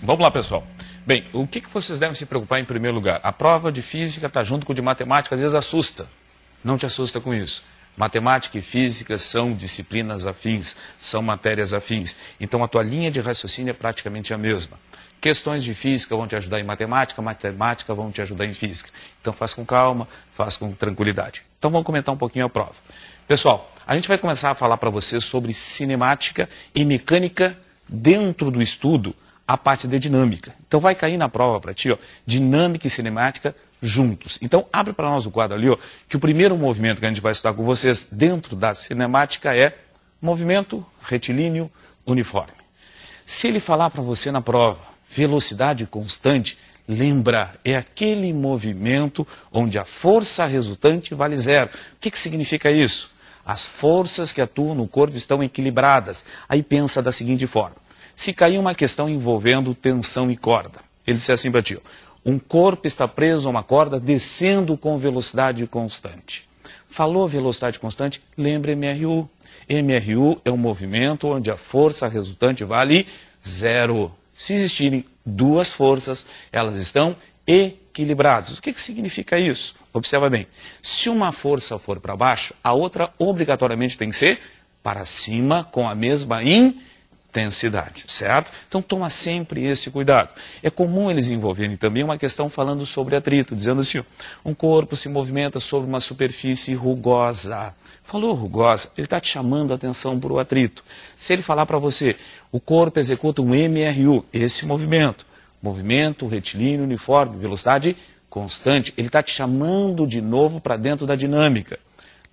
Vamos lá, pessoal. Bem, o que vocês devem se preocupar em primeiro lugar? A prova de física está junto com o de matemática, às vezes assusta. Não te assusta com isso. Matemática e física são disciplinas afins, são matérias afins. Então a tua linha de raciocínio é praticamente a mesma. Questões de física vão te ajudar em matemática, matemática vão te ajudar em física. Então faz com calma, faz com tranquilidade. Então vamos comentar um pouquinho a prova. Pessoal, a gente vai começar a falar para vocês sobre cinemática e mecânica dentro do estudo, a parte de dinâmica. Então vai cair na prova para ti, ó, dinâmica e cinemática juntos. Então abre para nós o quadro ali, ó, que o primeiro movimento que a gente vai estudar com vocês dentro da cinemática é movimento retilíneo uniforme. Se ele falar para você na prova velocidade constante, lembra, é aquele movimento onde a força resultante vale zero. O que significa isso? As forças que atuam no corpo estão equilibradas. Aí pensa da seguinte forma. Se cair uma questão envolvendo tensão e corda, ele disse assim para ti, um corpo está preso a uma corda descendo com velocidade constante. Falou velocidade constante, lembra MRU. MRU é um movimento onde a força resultante vale zero. Se existirem duas forças, elas estão equilibradas. O que significa isso? Observa bem. Se uma força for para baixo, a outra obrigatoriamente tem que ser para cima com a mesma intensidade, certo? Então toma sempre esse cuidado. É comum eles envolverem também uma questão falando sobre atrito, dizendo assim, um corpo se movimenta sobre uma superfície rugosa. Falou rugosa, ele está te chamando a atenção para o atrito. Se ele falar para você, o corpo executa um MRU, esse movimento retilíneo uniforme, velocidade constante, ele está te chamando de novo para dentro da dinâmica.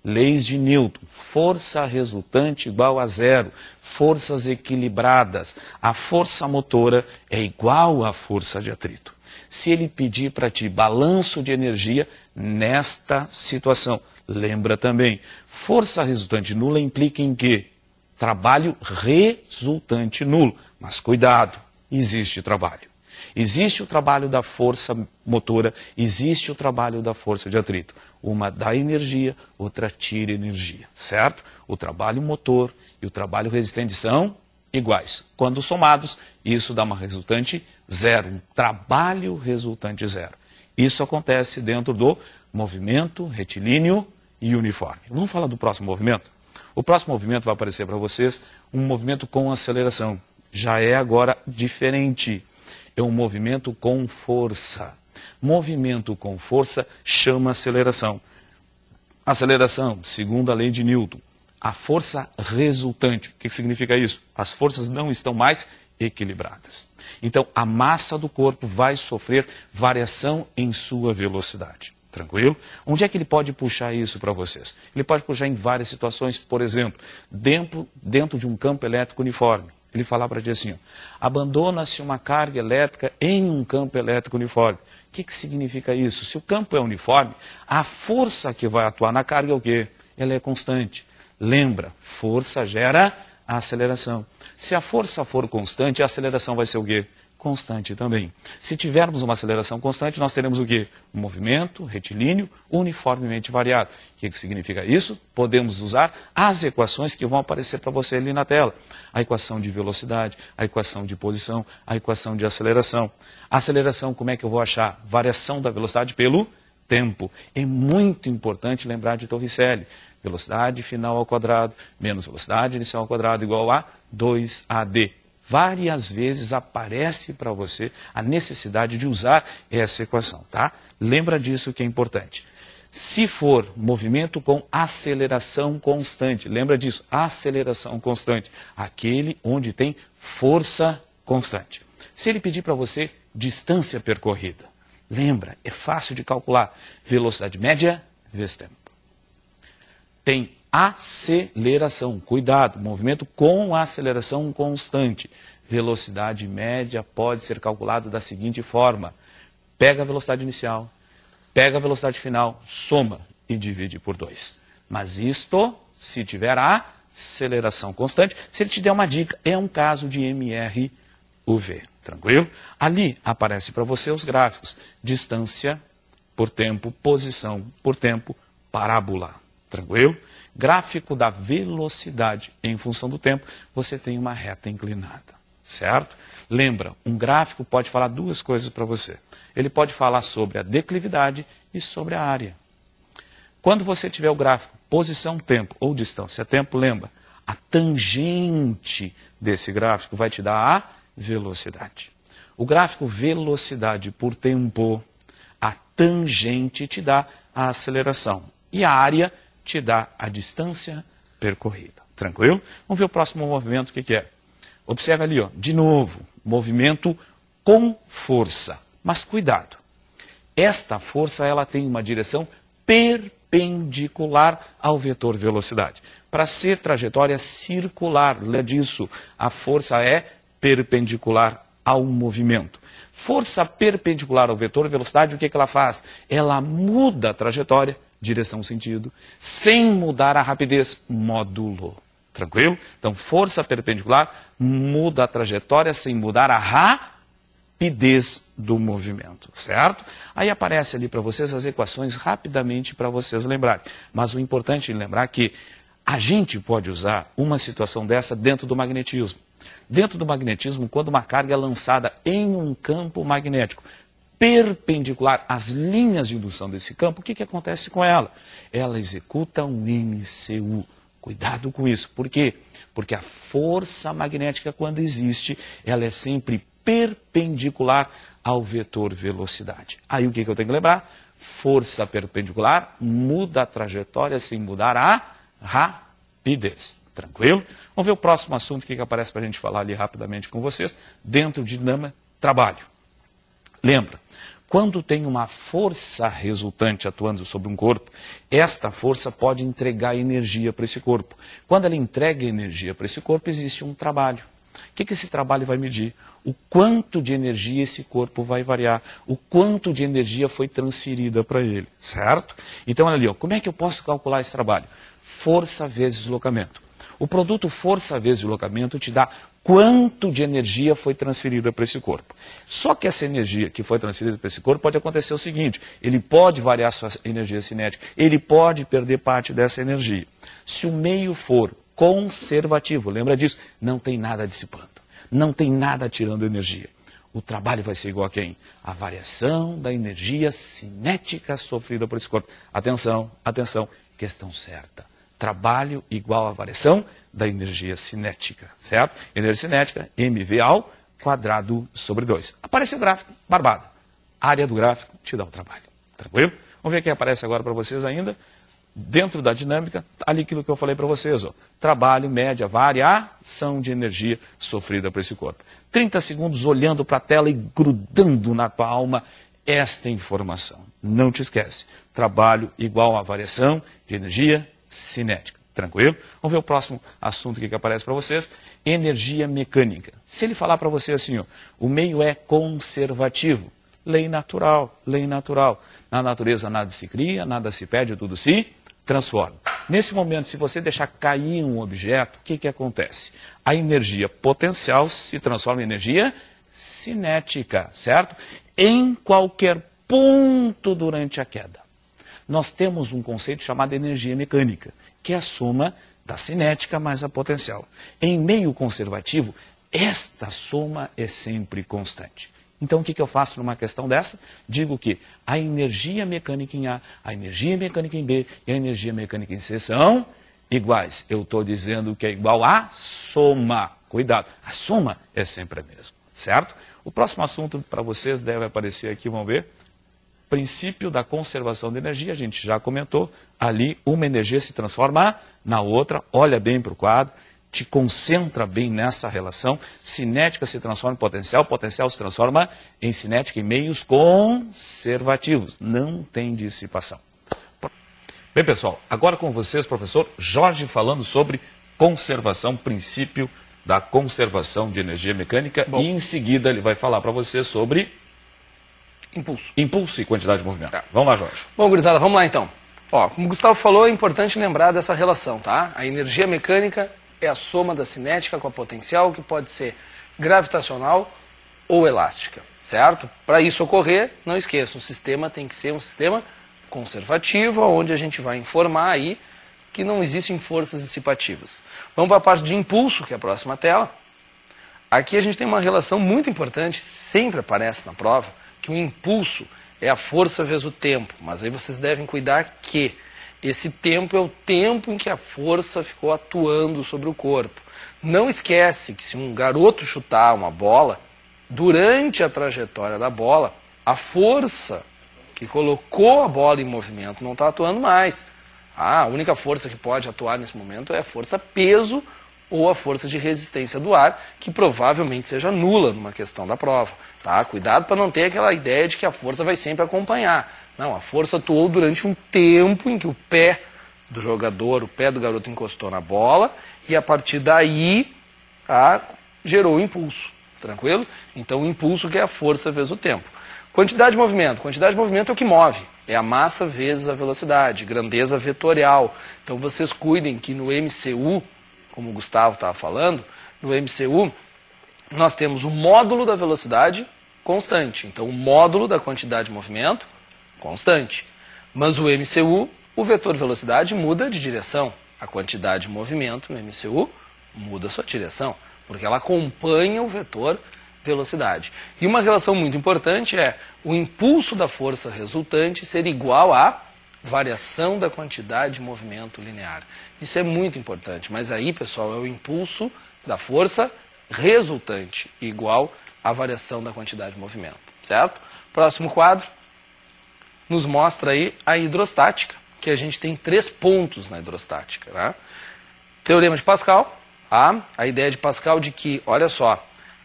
Leis de Newton, força resultante igual a zero, forças equilibradas. A força motora é igual à força de atrito. Se ele pedir para ti balanço de energia nesta situação, lembra também, força resultante nula implica em quê? Trabalho resultante nulo. Mas cuidado, existe trabalho. Existe o trabalho da força motora, existe o trabalho da força de atrito. Uma dá energia, outra tira energia, certo? O trabalho motor e o trabalho resistente são iguais. Quando somados, isso dá uma resultante zero, um trabalho resultante zero. Isso acontece dentro do movimento retilíneo e uniforme. Vamos falar do próximo movimento? O próximo movimento vai aparecer para vocês um movimento com aceleração. Já é agora diferente. É um movimento com força. Movimento com força chama aceleração. Aceleração, segundo a lei de Newton, a força resultante. O que significa isso? As forças não estão mais equilibradas. Então, a massa do corpo vai sofrer variação em sua velocidade. Tranquilo? Onde é que ele pode puxar isso para vocês? Ele pode puxar em várias situações, por exemplo, dentro de um campo elétrico uniforme. Ele falar para ti assim, abandona-se uma carga elétrica em um campo elétrico uniforme. O que significa isso? Se o campo é uniforme, a força que vai atuar na carga é o quê? Ela é constante. Lembra, força gera a aceleração. Se a força for constante, a aceleração vai ser o quê? Constante também. Se tivermos uma aceleração constante, nós teremos o quê? Um movimento retilíneo uniformemente variado. O que significa isso? Podemos usar as equações que vão aparecer para você ali na tela. A equação de velocidade, a equação de posição, a equação de aceleração. A aceleração, como é que eu vou achar? Variação da velocidade pelo tempo. É muito importante lembrar de Torricelli. Velocidade final ao quadrado menos velocidade inicial ao quadrado igual a 2AD. Várias vezes aparece para você a necessidade de usar essa equação, tá? Lembra disso que é importante. Se for movimento com aceleração constante, lembra disso, aceleração constante, aquele onde tem força constante. Se ele pedir para você distância percorrida, lembra, é fácil de calcular, velocidade média vezes tempo. Tem aceleração, cuidado, movimento com aceleração constante. Velocidade média pode ser calculado da seguinte forma. Pega a velocidade inicial, pega a velocidade final, soma e divide por 2. Mas isto, se tiver a aceleração constante, se ele te der uma dica, é um caso de MRUV. Tranquilo? Ali aparece para você os gráficos. Distância por tempo, posição por tempo, parábola. Tranquilo? Gráfico da velocidade em função do tempo, você tem uma reta inclinada. certo? Lembra, um gráfico pode falar duas coisas para você. Ele pode falar sobre a declividade e sobre a área. Quando você tiver o gráfico posição, tempo ou distância, tempo, lembra, a tangente desse gráfico vai te dar a velocidade. O gráfico velocidade por tempo, a tangente te dá a aceleração. E a área te dá a distância percorrida. Tranquilo? Vamos ver o próximo movimento, o que é. Observe ali, ó, de novo, movimento com força. Mas cuidado, esta força ela tem uma direção perpendicular ao vetor velocidade. Para ser trajetória circular, lembra disso, a força é perpendicular ao movimento. Força perpendicular ao vetor velocidade, o que ela faz? Ela muda a trajetória, direção, sentido, sem mudar a rapidez, módulo. Tranquilo? Então, força perpendicular muda a trajetória sem mudar a rapidez do movimento, certo? Aí aparece ali para vocês as equações rapidamente para vocês lembrarem. Mas o importante é lembrar que a gente pode usar uma situação dessa dentro do magnetismo. Dentro do magnetismo, quando uma carga é lançada em um campo magnético perpendicular às linhas de indução desse campo, o que acontece com ela? Ela executa um MCU. Cuidado com isso. Por quê? Porque a força magnética, quando existe, ela é sempre perpendicular ao vetor velocidade. Aí o que eu tenho que lembrar? Força perpendicular muda a trajetória sem mudar a rapidez. Tranquilo? Vamos ver o próximo assunto que aparece para a gente falar ali rapidamente com vocês, dentro de dinâmica trabalho. Lembra, quando tem uma força resultante atuando sobre um corpo, esta força pode entregar energia para esse corpo. Quando ela entrega energia para esse corpo, existe um trabalho. O que esse trabalho vai medir? O quanto de energia esse corpo vai variar, o quanto de energia foi transferida para ele, certo? Então, olha ali, ó, como é que eu posso calcular esse trabalho? Força vezes deslocamento. O produto força vezes deslocamento te dá quanto de energia foi transferida para esse corpo. Só que essa energia que foi transferida para esse corpo pode acontecer o seguinte, ele pode variar sua energia cinética, ele pode perder parte dessa energia. Se o meio for conservativo, lembra disso, não tem nada dissipando, não tem nada tirando energia. O trabalho vai ser igual a quem? A variação da energia cinética sofrida por esse corpo. Atenção, atenção, questão certa. Trabalho igual a variação da energia cinética, certo? Energia cinética, mv ao quadrado sobre 2. Apareceu o gráfico, barbada. A área do gráfico te dá o trabalho. Tranquilo? Vamos ver o que aparece agora para vocês ainda. Dentro da dinâmica, ali aquilo que eu falei para vocês. Ó. Trabalho, média, variação de energia sofrida por esse corpo. 30 segundos olhando para a tela e grudando na tua alma esta informação. Não te esquece. Trabalho igual a variação de energia cinética. Tranquilo? Vamos ver o próximo assunto que aparece para vocês. Energia mecânica. Se ele falar para você assim, ó, o meio é conservativo. Lei natural, lei natural. Na natureza nada se cria, nada se perde, tudo se transforma. Nesse momento, se você deixar cair um objeto, o que acontece? A energia potencial se transforma em energia cinética, certo? Em qualquer ponto durante a queda. Nós temos um conceito chamado energia mecânica, que é a soma da cinética mais a potencial. Em meio conservativo, esta soma é sempre constante. Então, o que eu faço numa questão dessa? Digo que a energia mecânica em A, a energia mecânica em B e a energia mecânica em C são iguais. Eu estou dizendo que é igual a soma. Cuidado, a soma é sempre a mesma, certo? O próximo assunto para vocês deve aparecer aqui, vamos ver. Princípio da conservação de energia, a gente já comentou, ali uma energia se transforma na outra, olha bem para o quadro, te concentra bem nessa relação, cinética se transforma em potencial, potencial se transforma em cinética em meios conservativos, não tem dissipação. Bem pessoal, agora com vocês, professor Jorge, falando sobre conservação, princípio da conservação de energia mecânica. Bom, e em seguida ele vai falar para você sobre impulso. Impulso e quantidade de movimento. Vamos lá, Jorge. Bom, gurizada, vamos lá então. Ó, como o Gustavo falou, é importante lembrar dessa relação, tá? A energia mecânica é a soma da cinética com a potencial, que pode ser gravitacional ou elástica, certo? Para isso ocorrer, não esqueça, o sistema tem que ser um sistema conservativo, onde a gente vai informar aí que não existem forças dissipativas. Vamos para a parte de impulso, que é a próxima tela. Aqui a gente tem uma relação muito importante, sempre aparece na prova, que o impulso é a força vezes o tempo. Mas aí vocês devem cuidar que esse tempo é o tempo em que a força ficou atuando sobre o corpo. Não esquece que se um garoto chutar uma bola, durante a trajetória da bola, a força que colocou a bola em movimento não está atuando mais. A única força que pode atuar nesse momento é a força peso ou a força de resistência do ar, que provavelmente seja nula numa questão da prova. Tá? Cuidado para não ter aquela ideia de que a força vai sempre acompanhar. Não, a força atuou durante um tempo em que o pé do jogador, o pé do garoto encostou na bola, e a partir daí gerou o impulso. Tranquilo? Então o impulso que é a força vezes o tempo. Quantidade de movimento. Quantidade de movimento é o que move. É a massa vezes a velocidade, grandeza vetorial. Então vocês cuidem que no MCU, como o Gustavo estava falando, no MCU nós temos o módulo da velocidade constante. Então o módulo da quantidade de movimento constante. Mas o MCU, o vetor velocidade muda de direção. A quantidade de movimento no MCU muda a sua direção, porque ela acompanha o vetor velocidade. E uma relação muito importante é o impulso da força resultante ser igual à variação da quantidade de movimento linear. Isso é muito importante, mas aí, pessoal, é o impulso da força resultante igual à variação da quantidade de movimento, certo? Próximo quadro nos mostra aí a hidrostática, que a gente tem 3 pontos na hidrostática. Né? Teorema de Pascal, a ideia de Pascal de que, olha só,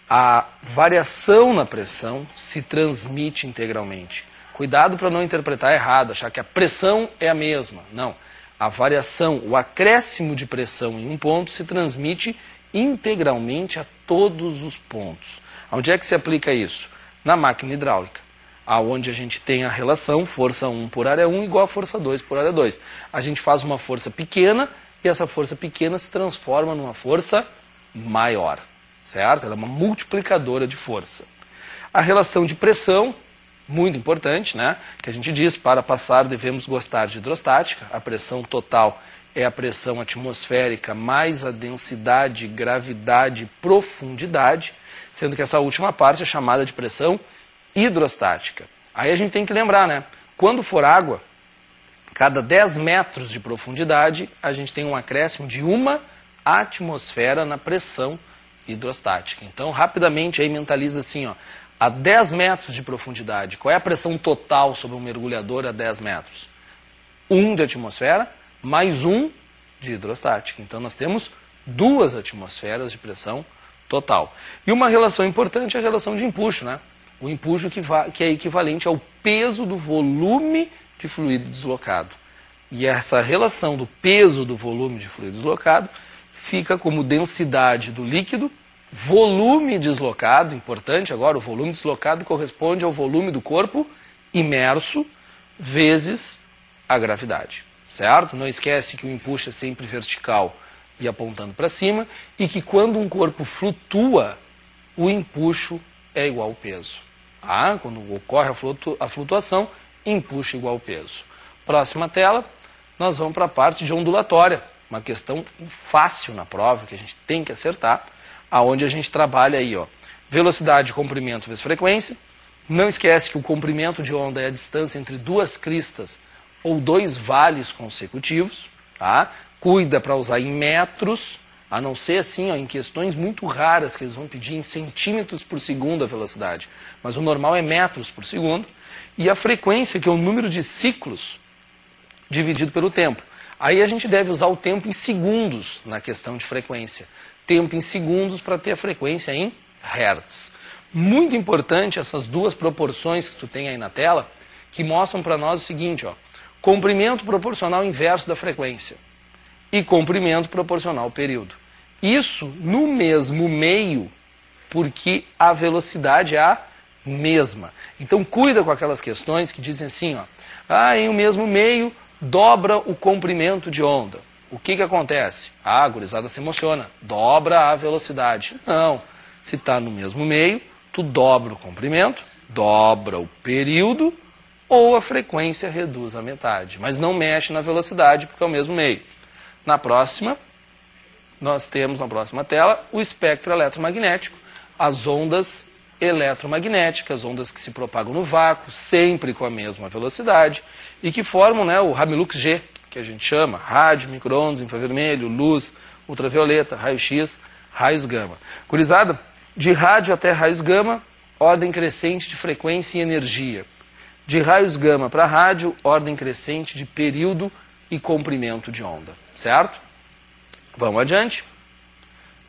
a variação na pressão se transmite integralmente. Cuidado para não interpretar errado, achar que a pressão é a mesma. Não. A variação, o acréscimo de pressão em um ponto se transmite integralmente a todos os pontos. Onde é que se aplica isso? Na máquina hidráulica, onde a gente tem a relação força 1 por área 1 igual a força 2 por área 2. A gente faz uma força pequena e essa força pequena se transforma numa força maior. Certo? Ela é uma multiplicadora de força. A relação de pressão, muito importante, né? Que a gente diz, para passar devemos gostar de hidrostática. A pressão total é a pressão atmosférica mais a densidade, gravidade e profundidade, sendo que essa última parte é chamada de pressão hidrostática. Aí a gente tem que lembrar, né? Quando for água, cada 10 metros de profundidade, a gente tem um acréscimo de 1 atmosfera na pressão hidrostática. Então, rapidamente, aí mentaliza assim, ó, a 10 metros de profundidade, qual é a pressão total sobre um mergulhador a 10 metros? 1 de atmosfera mais 1 de hidrostática. Então, nós temos 2 atmosferas de pressão total. E uma relação importante é a relação de empuxo, né? O empuxo que é equivalente ao peso do volume de fluido deslocado. E essa relação do peso do volume de fluido deslocado fica como densidade do líquido, volume deslocado, importante agora, o volume deslocado corresponde ao volume do corpo imerso, vezes a gravidade, certo? Não esquece que o empuxo é sempre vertical e apontando para cima, e que quando um corpo flutua, o empuxo é igual ao peso. Quando ocorre a flutuação, empuxo igual ao peso. Próxima tela, nós vamos para a parte de ondulatória, uma questão fácil na prova, que a gente tem que acertar, aonde a gente trabalha aí, ó, velocidade, comprimento vezes frequência. Não esquece que o comprimento de onda é a distância entre 2 cristas ou 2 vales consecutivos. Tá? Cuida para usar em metros, a não ser assim, ó, em questões muito raras que eles vão pedir em centímetros por segundo a velocidade. Mas o normal é metros por segundo. E a frequência, que é o número de ciclos dividido pelo tempo. Aí a gente deve usar o tempo em segundos na questão de frequência. Tempo em segundos para ter a frequência em hertz. Muito importante essas 2 proporções que tu tem aí na tela, que mostram para nós o seguinte, ó, comprimento proporcional inverso da frequência e comprimento proporcional ao período. Isso no mesmo meio, porque a velocidade é a mesma. Então cuida com aquelas questões que dizem assim, ó, em o mesmo meio dobra o comprimento de onda. O que acontece? A gurizada se emociona, dobra a velocidade. Não, se está no mesmo meio, tu dobra o comprimento, dobra o período, ou a frequência reduz a metade. Mas não mexe na velocidade, porque é o mesmo meio. Na próxima, nós temos na próxima tela o espectro eletromagnético, as ondas eletromagnéticas, ondas que se propagam no vácuo, sempre com a mesma velocidade, e que formam, né, o Ramilux G, que a gente chama, rádio, micro-ondas, infravermelho, luz, ultravioleta, raio-x, raios gama. Gurizada, de rádio até raios gama, ordem crescente de frequência e energia. De raios gama para rádio, ordem crescente de período e comprimento de onda, certo? Vamos adiante.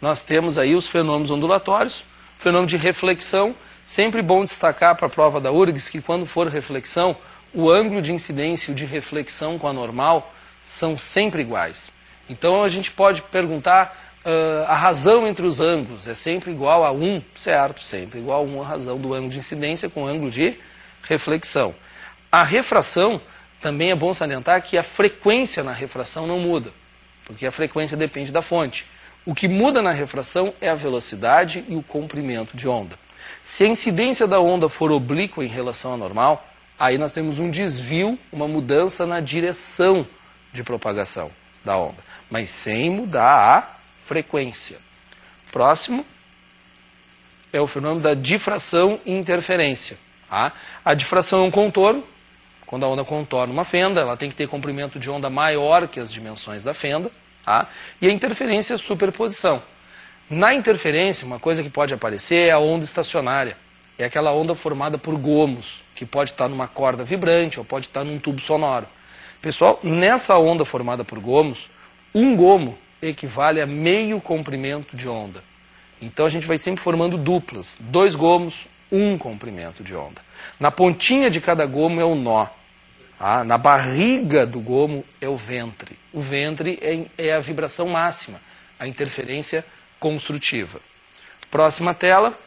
Nós temos aí os fenômenos ondulatórios, fenômeno de reflexão, sempre bom destacar para a prova da URGS que quando for reflexão, o ângulo de incidência e o de reflexão com a normal são sempre iguais. Então a gente pode perguntar a razão entre os ângulos, é sempre igual a 1, certo? Sempre igual a 1 a razão do ângulo de incidência com o ângulo de reflexão. A refração, também é bom salientar que a frequência na refração não muda, porque a frequência depende da fonte. O que muda na refração é a velocidade e o comprimento de onda. Se a incidência da onda for oblíqua em relação à normal, aí nós temos um desvio, uma mudança na direção de propagação da onda, mas sem mudar a frequência. Próximo é o fenômeno da difração e interferência. Tá? A difração é um contorno. Quando a onda contorna uma fenda, ela tem que ter comprimento de onda maior que as dimensões da fenda. Tá? E a interferência é superposição. Na interferência, uma coisa que pode aparecer é a onda estacionária. É aquela onda formada por gomos, que pode estar numa corda vibrante ou pode estar num tubo sonoro. Pessoal, nessa onda formada por gomos, um gomo equivale a meio comprimento de onda. Então a gente vai sempre formando duplas, 2 gomos, 1 comprimento de onda. Na pontinha de cada gomo é o nó. Tá? Na barriga do gomo é o ventre. O ventre é a vibração máxima, a interferência construtiva. Próxima tela,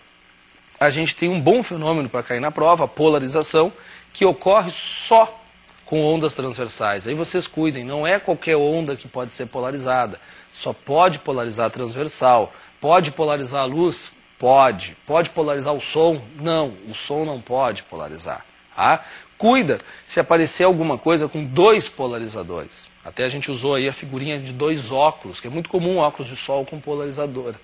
a gente tem um bom fenômeno para cair na prova, a polarização, que ocorre só com ondas transversais. Aí vocês cuidem, não é qualquer onda que pode ser polarizada. Só pode polarizar a transversal. Pode polarizar a luz? Pode. Pode polarizar o som? Não, o som não pode polarizar. Tá? Cuida se aparecer alguma coisa com 2 polarizadores. Até a gente usou aí a figurinha de 2 óculos, que é muito comum óculos de sol com polarizador.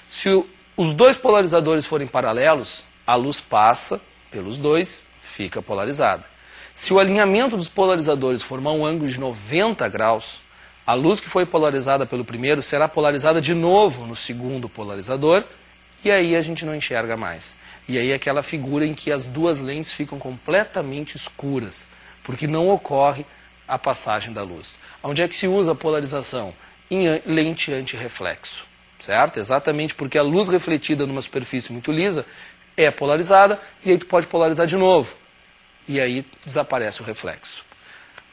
Se os 2 polarizadores forem paralelos, a luz passa pelos 2, fica polarizada. Se o alinhamento dos polarizadores formar um ângulo de 90 graus, a luz que foi polarizada pelo primeiro será polarizada de novo no segundo polarizador, e aí a gente não enxerga mais. E aí é aquela figura em que as 2 lentes ficam completamente escuras, porque não ocorre a passagem da luz. Onde é que se usa a polarização? Em lente antirreflexo, certo? Exatamente porque a luz refletida numa superfície muito lisa é polarizada, e aí tu pode polarizar de novo. E aí desaparece o reflexo.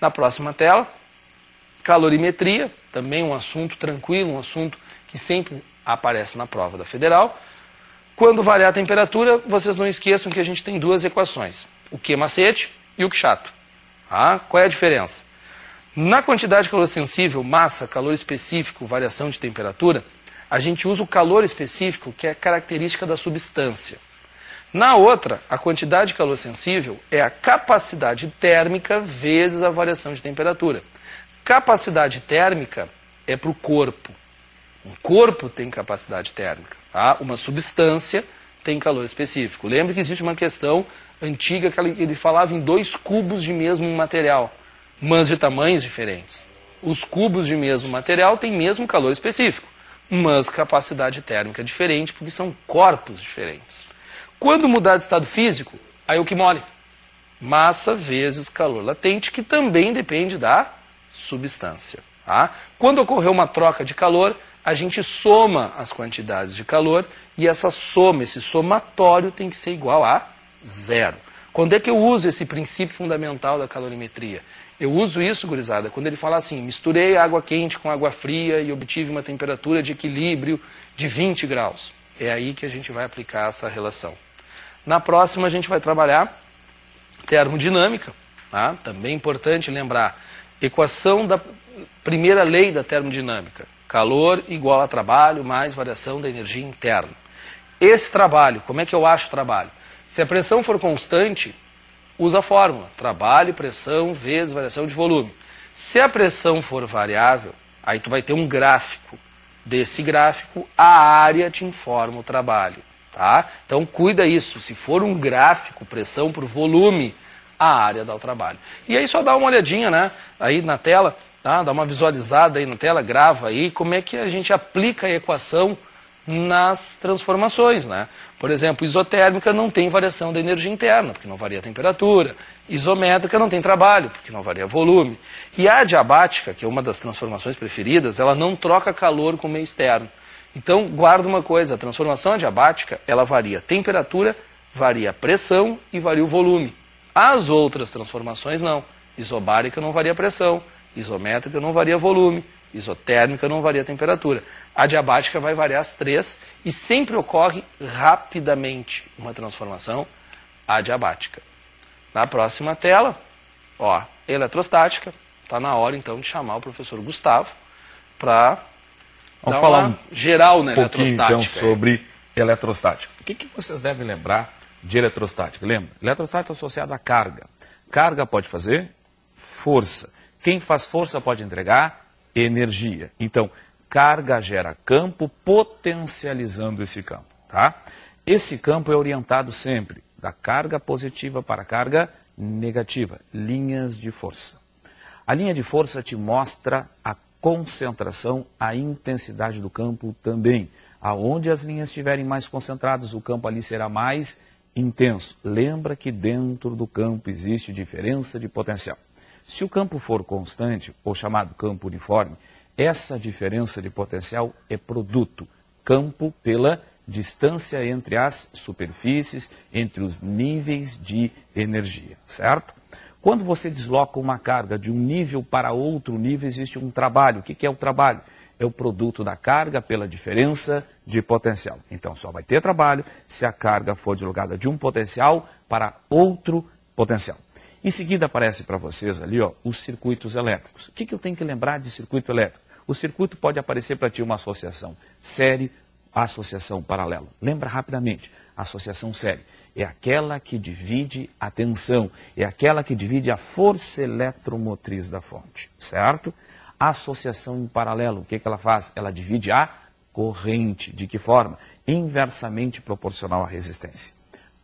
Na próxima tela, calorimetria, também um assunto tranquilo, um assunto que sempre aparece na prova da Federal. Quando variar a temperatura, vocês não esqueçam que a gente tem 2 equações, o Q macete e o Q chato. Ah, qual é a diferença? Na quantidade de calor sensível, massa, calor específico, variação de temperatura, a gente usa o calor específico, que é característica da substância. Na outra, a quantidade de calor sensível é a capacidade térmica vezes a variação de temperatura. Capacidade térmica é para o corpo. Um corpo tem capacidade térmica. Tá? Uma substância tem calor específico. Lembre que existe uma questão antiga que ele falava em 2 cubos de mesmo material, mas de tamanhos diferentes. Os cubos de mesmo material têm mesmo calor específico, mas capacidade térmica diferente, porque são corpos diferentes. Quando mudar de estado físico, aí o que mole? Massa vezes calor latente, que também depende da substância. Tá? Quando ocorrer uma troca de calor, a gente soma as quantidades de calor e essa soma, esse somatório tem que ser igual a 0. Quando é que eu uso esse princípio fundamental da calorimetria? Eu uso isso, gurizada, quando ele fala assim, misturei água quente com água fria e obtive uma temperatura de equilíbrio de 20 graus. É aí que a gente vai aplicar essa relação. Na próxima a gente vai trabalhar termodinâmica. Tá? Também é importante lembrar, equação da primeira lei da termodinâmica. Calor igual a trabalho mais variação da energia interna. Esse trabalho, como é que eu acho o trabalho? Se a pressão for constante, usa a fórmula. Trabalho, pressão, vezes variação de volume. Se a pressão for variável, aí tu vai ter um gráfico. Desse gráfico, a área te informa o trabalho. Tá? Então cuida isso, se for um gráfico, pressão por volume, a área dá o trabalho. E aí só dá uma olhadinha, né, aí na tela, tá? Dá uma visualizada aí na tela, grava aí como é que a gente aplica a equação nas transformações, né? Por exemplo, isotérmica não tem variação da energia interna, porque não varia a temperatura. Isométrica não tem trabalho, porque não varia volume. E a adiabática, que é uma das transformações preferidas, ela não troca calor com o meio externo. Então, guarda uma coisa, a transformação adiabática, ela varia a temperatura, varia a pressão e varia o volume. As outras transformações não. Isobárica não varia a pressão, isométrica não varia volume, isotérmica não varia a temperatura. A adiabática vai variar as três e sempre ocorre rapidamente uma transformação adiabática. Na próxima tela, ó, eletrostática. Está na hora então de chamar o professor Gustavo para vamos falar uma geral na eletrostática. Então, eletrostática. sobre eletrostática. O que vocês devem lembrar de eletrostática? Lembra? Eletrostática é associada à carga. Carga pode fazer força. Quem faz força pode entregar energia. Então, carga gera campo, potencializando esse campo. Tá? Esse campo é orientado sempre da carga positiva para a carga negativa. Linhas de força. A linha de força te mostra a concentração, a intensidade do campo também. Aonde as linhas estiverem mais concentradas, o campo ali será mais intenso. Lembra que dentro do campo existe diferença de potencial. Se o campo for constante, ou chamado campo uniforme, essa diferença de potencial é produto. Campo pela distância entre as superfícies, entre os níveis de energia, certo? Quando você desloca uma carga de um nível para outro nível, existe um trabalho. O que é o trabalho? É o produto da carga pela diferença de potencial. Então, só vai ter trabalho se a carga for deslocada de um potencial para outro potencial. Em seguida, aparece para vocês ali ó, os circuitos elétricos. O que eu tenho que lembrar de circuito elétrico? O circuito pode aparecer para ti uma associação série, associação paralelo. Lembra rapidamente, a associação série é aquela que divide a tensão, é aquela que divide a força eletromotriz da fonte, certo? A associação em paralelo, o que ela faz? Ela divide a corrente. De que forma? Inversamente proporcional à resistência.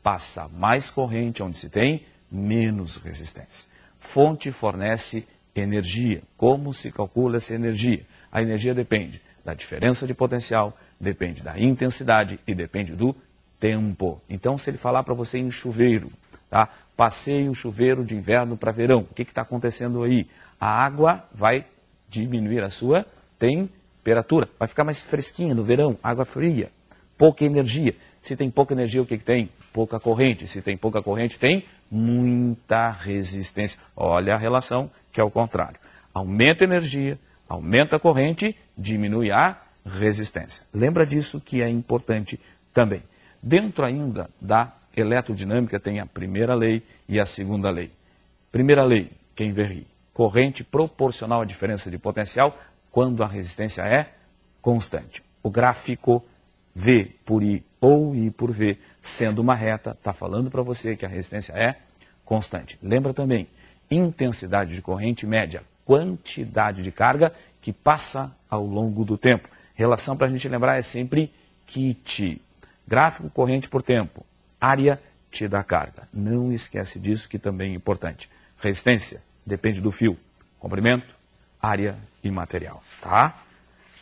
Passa mais corrente onde se tem menos resistência. Fonte fornece energia. Como se calcula essa energia? A energia depende da diferença de potencial, depende da intensidade e depende do tempo. Então, se ele falar para você em chuveiro, tá? Passei o chuveiro de inverno para verão. O que está acontecendo aí? A água vai diminuir a sua temperatura. Vai ficar mais fresquinha no verão, água fria. Pouca energia. Se tem pouca energia, o que tem? Pouca corrente. Se tem pouca corrente, tem muita resistência. Olha a relação, que é o contrário. Aumenta a energia, aumenta a corrente, diminui a resistência. Lembra disso que é importante também. Dentro ainda da eletrodinâmica tem a primeira lei e a segunda lei. Primeira lei, quem vê ri. Corrente proporcional à diferença de potencial quando a resistência é constante. O gráfico V por I ou I por V, sendo uma reta, está falando para você que a resistência é constante. Lembra também, intensidade de corrente média, quantidade de carga que passa ao longo do tempo. Relação para a gente lembrar é sempre kit. Gráfico corrente por tempo, área te dá carga. Não esquece disso que também é importante. Resistência depende do fio, comprimento, área e material, tá?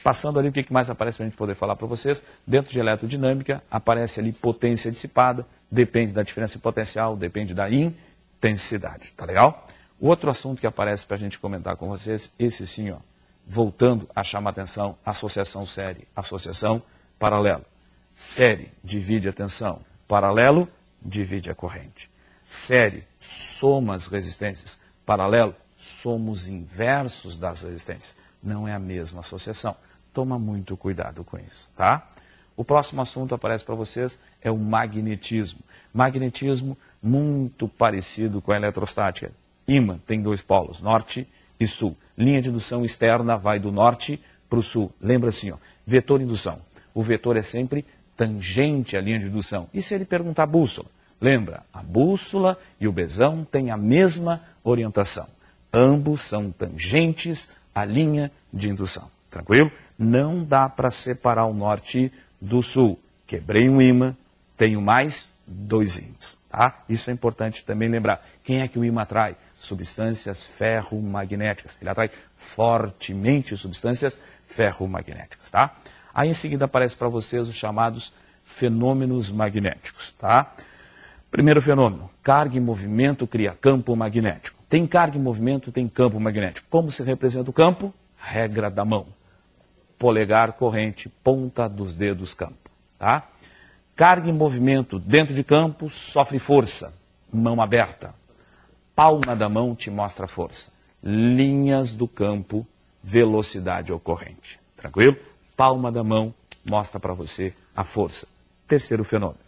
Passando ali, o que mais aparece para a gente poder falar para vocês? Dentro de eletrodinâmica, aparece ali potência dissipada, depende da diferença de potencial, depende da intensidade, tá legal? O outro assunto que aparece para a gente comentar com vocês, esse sim, ó, voltando a chamar a atenção, associação série, associação paralelo. Série divide a tensão, paralelo divide a corrente. Série soma as resistências, paralelo soma os inversos das resistências. Não é a mesma associação. Toma muito cuidado com isso, tá? O próximo assunto aparece para vocês é o magnetismo. Magnetismo muito parecido com a eletrostática. Ímã tem dois polos, norte e sul. Linha de indução externa vai do norte para o sul. Lembra assim, ó, vetor indução. O vetor é sempre tangente à linha de indução. E se ele perguntar bússola? Lembra, a bússola e o besão têm a mesma orientação. Ambos são tangentes à linha de indução. Tranquilo? Não dá para separar o norte do sul. Quebrei um ímã, tenho mais 2 ímãs. Tá? Isso é importante também lembrar. Quem é que o ímã atrai? Substâncias ferromagnéticas. Ele atrai fortemente substâncias ferromagnéticas. Tá? Aí em seguida aparece para vocês os chamados fenômenos magnéticos. Tá? Primeiro fenômeno, carga e movimento cria campo magnético. Tem carga e movimento, tem campo magnético. Como se representa o campo? Regra da mão. Polegar, corrente, ponta dos dedos, campo. Tá? Carga e movimento dentro de campo sofre força. Mão aberta. Palma da mão te mostra força. Linhas do campo, velocidade ou corrente. Tranquilo? Palma da mão mostra para você a força. Terceiro fenômeno.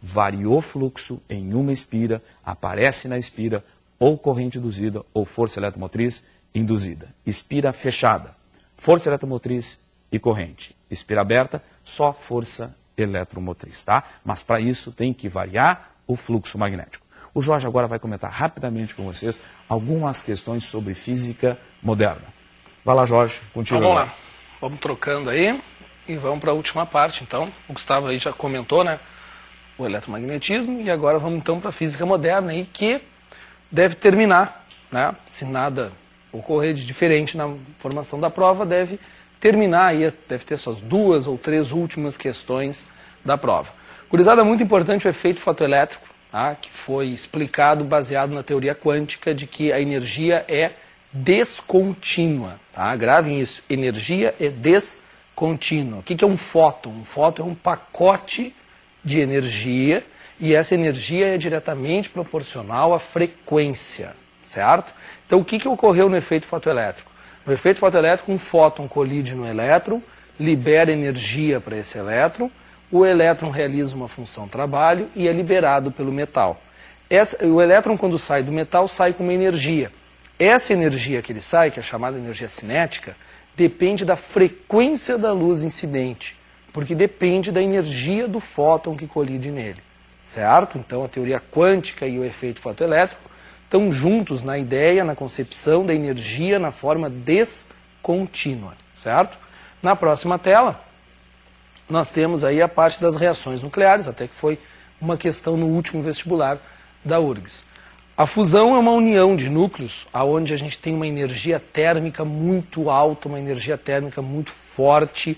Variou fluxo em uma espira, aparece na espira ou corrente induzida ou força eletromotriz induzida. Espira fechada, força eletromotriz e corrente. Espira aberta, só força eletromotriz, tá? Mas para isso tem que variar o fluxo magnético. O Jorge agora vai comentar rapidamente com vocês algumas questões sobre física moderna. Vai lá, Jorge, contigo. Então, vamos lá, vamos trocando aí e vamos para a última parte. Então, o Gustavo aí já comentou, né? O eletromagnetismo, e agora vamos então para a física moderna aí, que deve terminar, né? Se nada ocorrer de diferente na formação da prova, deve terminar aí, deve ter suas 2 ou 3 últimas questões da prova. Gurizada, muito importante o efeito fotoelétrico, tá? Que foi explicado baseado na teoria quântica de que a energia é descontínua, tá? Gravem isso, energia é descontínua. O que é um fóton? Um fóton é um pacote de energia, e essa energia é diretamente proporcional à frequência, certo? Então, o que ocorreu no efeito fotoelétrico? No efeito fotoelétrico, um fóton colide no elétron, libera energia para esse elétron, o elétron realiza uma função trabalho e é liberado pelo metal. O elétron, quando sai do metal, sai com uma energia. Essa energia que ele sai, que é chamada energia cinética, depende da frequência da luz incidente, porque depende da energia do fóton que colide nele, certo? Então a teoria quântica e o efeito fotoelétrico estão juntos na ideia, na concepção da energia na forma descontínua, certo? Na próxima tela, nós temos aí a parte das reações nucleares, até que foi uma questão no último vestibular da URGS. A fusão é uma união de núcleos, onde a gente tem uma energia térmica muito alta, uma energia térmica muito forte,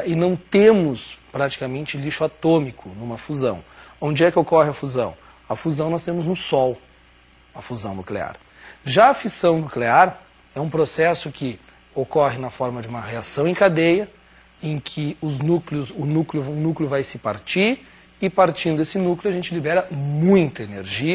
e não temos praticamente lixo atômico numa fusão. Onde é que ocorre a fusão? A fusão nós temos no Sol, a fusão nuclear. Já a fissão nuclear é um processo que ocorre na forma de uma reação em cadeia, em que o núcleo vai se partir, e partindo desse núcleo a gente libera muita energia.